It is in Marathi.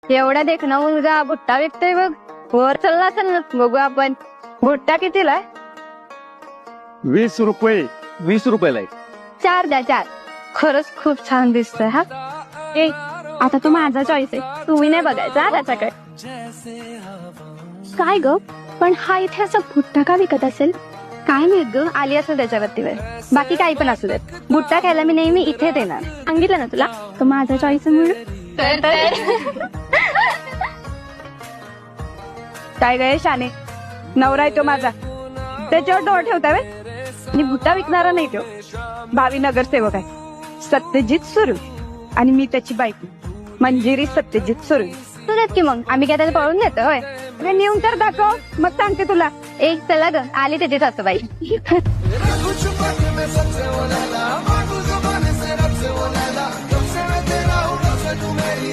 एवढा देखणा मुलगा भुट्टा विकतोय बघ. वर चालला असेल ना, बघू आपण. भुट्टा कितीला? 20 रुपये. 20 रुपयाला आहे. 4 द्या 4. खरंच खूप छान दिसतंय हा. ए आता तो माझा चॉईस आहे, तुम्ही नाही बघायचा त्याच्याकडे. काय ग, पण हा इथे असं भुट्टा का विकत असेल? काय माहित ग, आली असेल त्याच्यावरती वेळ. बाकी काही पण असू देत, भुट्टा खायला मी नेहमी इथे येणार. सांगितलं ना तुला, तो माझा चॉईस म्हणून. काय गय शाने, नवरा आहे तो माझा, त्याच्यावर डोळ ठेवता वे. आणि भुट्टा विकणारा नाही तो, भावी नगरसेवक आहे सत्यजित सुरू, आणि मी त्याची बायको मंजिरी सत्यजित सुरू. तू देत की मग, आम्ही काय त्याला पळून देतो होय? अरे नेऊन तर दाखव, मग सांगते तुला. एक चला ग, आली त्याची सासूबाई. Magu zubane se rap se volala, kab se me tera hoga se tu meri